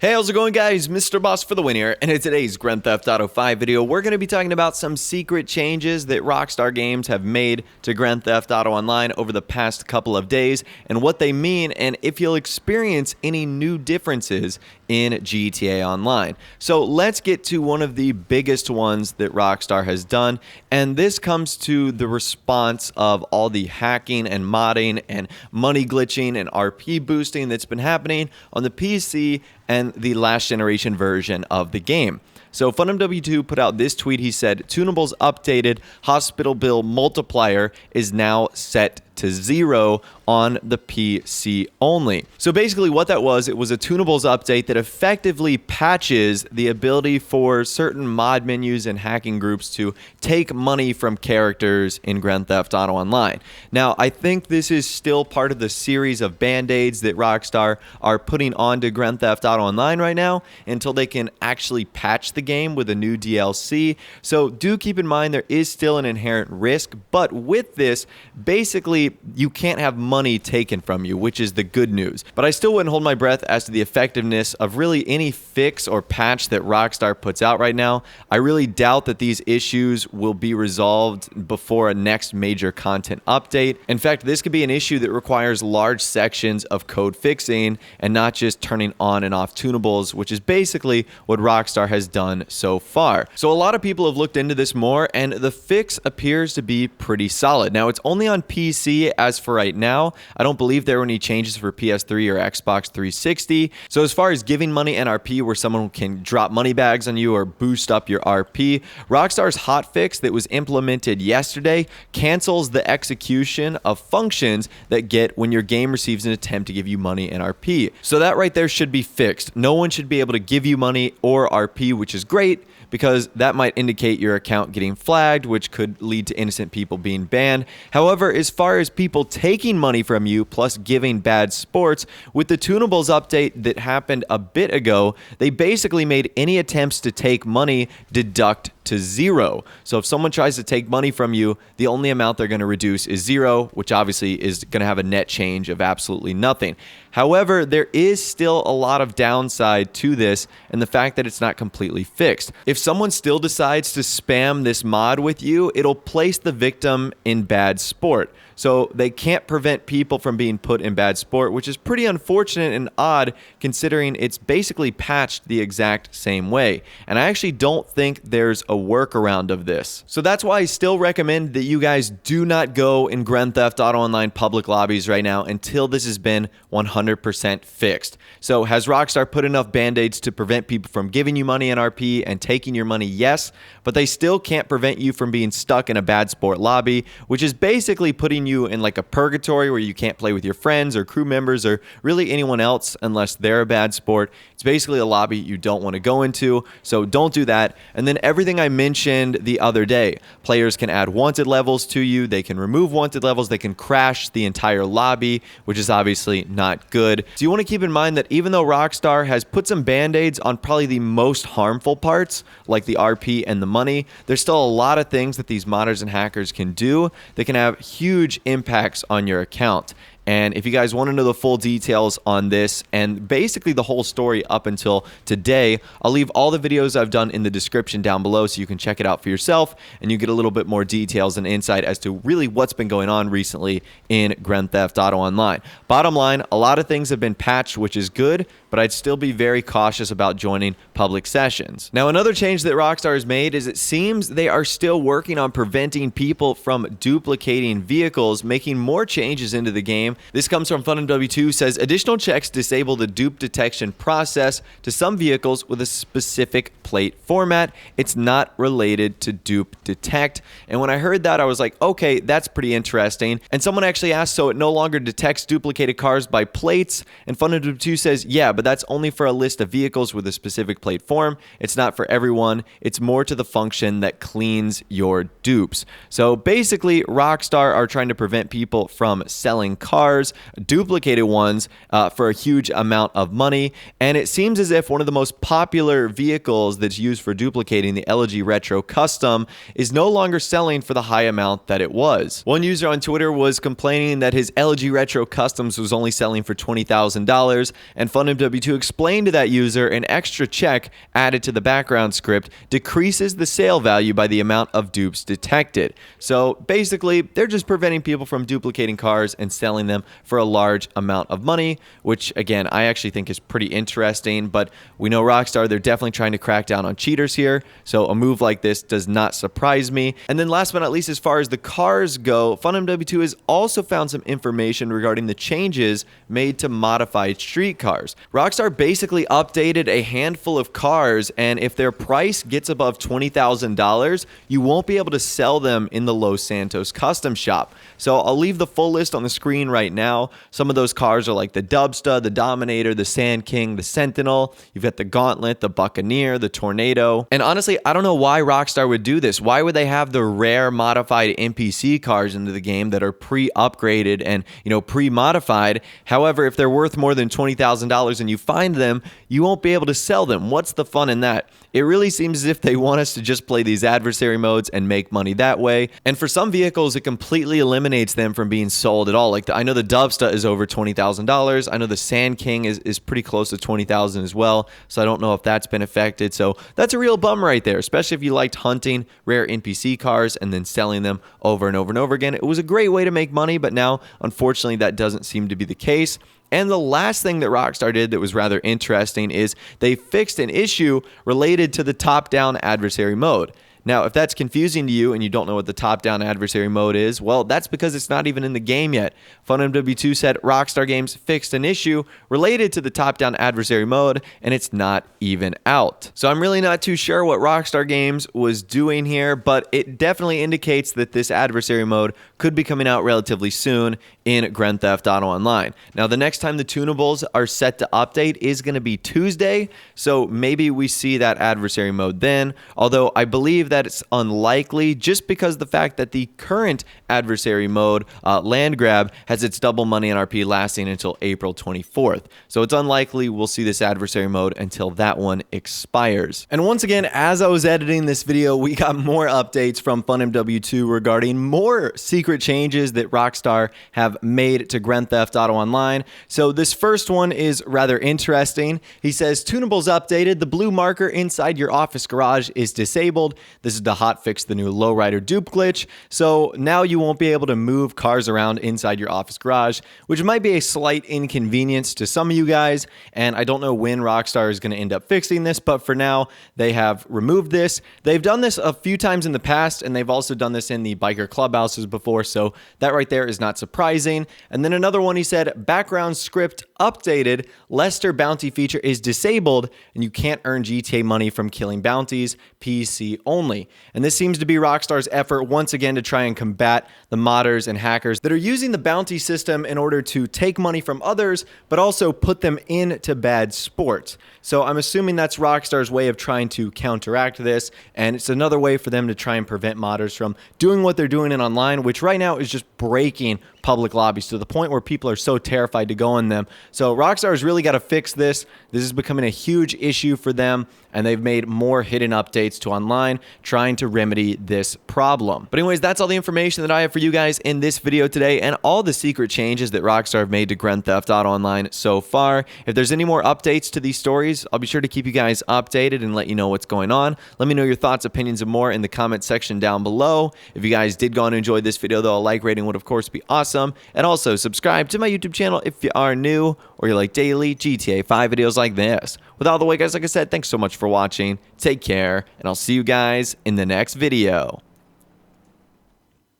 Hey, how's it going, guys? Mr. Boss for the win here, and in today's Grand Theft Auto 5 video, we're going to be talking about some secret changes that Rockstar Games have made to Grand Theft Auto Online over the past couple of days, and what they mean, and if you'll experience any new differences in GTA Online. So let's get to one of the biggest ones that Rockstar has done, and this comes to the response of all the hacking and modding and money glitching and RP boosting that's been happening on the PC and the last generation version of the game. So FunMW2 put out this tweet. He said, Tunables updated hospital bill multiplier is now set to 0 on the PC only. So basically what that was, it was a Tunables update that effectively patches the ability for certain mod menus and hacking groups to take money from characters in Grand Theft Auto Online. Now, I think this is still part of the series of band-aids that Rockstar are putting onto Grand Theft Auto Online right now until they can actually patch the game with a new DLC. So do keep in mind there is still an inherent risk, but with this, basically you can't have money taken from you, which is the good news. But I still wouldn't hold my breath as to the effectiveness of really any fix or patch that Rockstar puts out right now. I really doubt that these issues will be resolved before a next major content update. In fact, this could be an issue that requires large sections of code fixing and not just turning on and off tunables, which is basically what Rockstar has done so far. So a lot of people have looked into this more, and the fix appears to be pretty solid. Now, it's only on PC as for right now. I don't believe there were any changes for PS3 or Xbox 360. So as far as giving money NRP, where someone can drop money bags on you or boost up your RP, Rockstar's hotfix that was implemented yesterday cancels the execution of functions that get when your game receives an attempt to give you money NRP. So that right there should be fixed. No one should be able to give you money or RP, which is great, because that might indicate your account getting flagged, which could lead to innocent people being banned. However, as far as people taking money from you plus giving bad sports, with the Tunables update that happened a bit ago, they basically made any attempts to take money deduct to 0. So if someone tries to take money from you, the only amount they're going to reduce is 0, which obviously is going to have a net change of absolutely nothing. However, there is still a lot of downside to this, and the fact that it's not completely fixed. If someone still decides to spam this mod with you, it'll place the victim in bad sport. So they can't prevent people from being put in bad sport, which is pretty unfortunate and odd considering it's basically patched the exact same way. And I actually don't think there's a workaround of this. So that's why I still recommend that you guys do not go in Grand Theft Auto Online public lobbies right now until this has been 100% fixed. So has Rockstar put enough band-aids to prevent people from giving you money in RP and taking your money? Yes, but they still can't prevent you from being stuck in a bad sport lobby, which is basically putting you in like a purgatory where you can't play with your friends or crew members or really anyone else unless they're a bad sport. It's basically a lobby you don't want to go into, so don't do that. And then everything I mentioned the other day, players can add wanted levels to you, they can remove wanted levels, they can crash the entire lobby, which is obviously not good. So you want to keep in mind that even though Rockstar has put some band-aids on probably the most harmful parts, like the RP and the money, there's still a lot of things that these modders and hackers can do that can have huge impacts on your account. And if you guys want to know the full details on this and basically the whole story up until today, I'll leave all the videos I've done in the description down below so you can check it out for yourself and you get a little bit more details and insight as to really what's been going on recently in Grand Theft Auto Online. Bottom line, a lot of things have been patched, which is good, but I'd still be very cautious about joining public sessions. Now, another change that Rockstar has made is it seems they are still working on preventing people from duplicating vehicles, making more changes into the game. This comes from FunMW2, says additional checks disable the dupe detection process to some vehicles with a specific plate format. It's not related to dupe detect. And when I heard that, I was like, okay, that's pretty interesting. And someone actually asked, so it no longer detects duplicated cars by plates? And FunMW2 says, yeah, but that's only for a list of vehicles with a specific plate form. It's not for everyone. It's more to the function that cleans your dupes. So basically, Rockstar are trying to prevent people from selling cars, duplicated ones, for a huge amount of money. And it seems as if one of the most popular vehicles that's used for duplicating the LG Retro Custom is no longer selling for the high amount that it was. One user on Twitter was complaining that his LG Retro Customs was only selling for $20,000, and FunMW2 explained to that user an extra check added to the background script decreases the sale value by the amount of dupes detected. So basically, they're just preventing people from duplicating cars and selling them for a large amount of money, which again, I actually think is pretty interesting, but we know Rockstar, they're definitely trying to crack down on cheaters here, so a move like this does not surprise me. And then last but not least, as far as the cars go, FunMW2 has also found some information regarding the changes made to modified street cars. Rockstar basically updated a handful of cars, and if their price gets above $20,000, you won't be able to sell them in the Los Santos custom shop. So I'll leave the full list on the screen right now. Some of those cars are like the Dubsta, the Dominator, the Sand King, the Sentinel. You've got the Gauntlet, the Buccaneer, the Tornado. And honestly, I don't know why Rockstar would do this. Why would they have the rare modified NPC cars into the game that are pre-upgraded and, pre-modified? However, if they're worth more than $20,000 and you find them, you won't be able to sell them. What's the fun in that? It really seems as if they want us to just play these adversary modes and make money that way. And for some vehicles, it completely eliminates them from being sold at all. Like I know the Dubsta is over $20,000. I know the Sand King is pretty close to $20,000 as well. So I don't know if that's been affected. So that's a real bum right there, especially if you liked hunting rare NPC cars and then selling them over and over and over again. It was a great way to make money, but now, unfortunately, that doesn't seem to be the case. And the last thing that Rockstar did that was rather interesting is they fixed an issue related to the top-down adversary mode. Now, if that's confusing to you and you don't know what the top-down adversary mode is, well, that's because it's not even in the game yet. FunMW2 said Rockstar Games fixed an issue related to the top-down adversary mode, and it's not even out. So I'm really not too sure what Rockstar Games was doing here, but it definitely indicates that this adversary mode could be coming out relatively soon in Grand Theft Auto Online. Now, the next time the Tunables are set to update is going to be Tuesday, so maybe we see that adversary mode then, although I believe that it's unlikely just because of the fact that the current adversary mode, Land Grab, has its double money NRP lasting until April 24th. So it's unlikely we'll see this adversary mode until that one expires. And once again, as I was editing this video, we got more updates from FunMW2 regarding more secret changes that Rockstar have made to Grand Theft Auto Online. So this first one is rather interesting. He says, Tunables updated, the blue marker inside your office garage is disabled. This is to hotfix the new lowrider dupe glitch. So now you won't be able to move cars around inside your office garage, which might be a slight inconvenience to some of you guys. And I don't know when Rockstar is going to end up fixing this, but for now, they have removed this. They've done this a few times in the past, and they've also done this in the biker clubhouses before. So that right there is not surprising. And then another one, he said, background script updated, Lester bounty feature is disabled, and you can't earn GTA money from killing bounties, PC only. And this seems to be Rockstar's effort once again to try and combat the modders and hackers that are using the bounty system in order to take money from others, but also put them into bad sports. So I'm assuming that's Rockstar's way of trying to counteract this, and it's another way for them to try and prevent modders from doing what they're doing in online, which right now is just breaking public lobbies to the point where people are so terrified to go in them. So Rockstar's really got to fix this. This is becoming a huge issue for them, and they've made more hidden updates to online trying to remedy this problem. But anyways, that's all the information that I have for you guys in this video today and all the secret changes that Rockstar have made to Grand Theft Auto Online so far. If there's any more updates to these stories, I'll be sure to keep you guys updated and let you know what's going on. Let me know your thoughts, opinions, and more in the comment section down below. If you guys did go on and enjoy this video, though, a like rating would of course be awesome. And also subscribe to my YouTube channel if you are new or you like daily GTA 5 videos like this. With all the way, guys, like I said, thanks so much for watching. Take care, and I'll see you guys in the next video.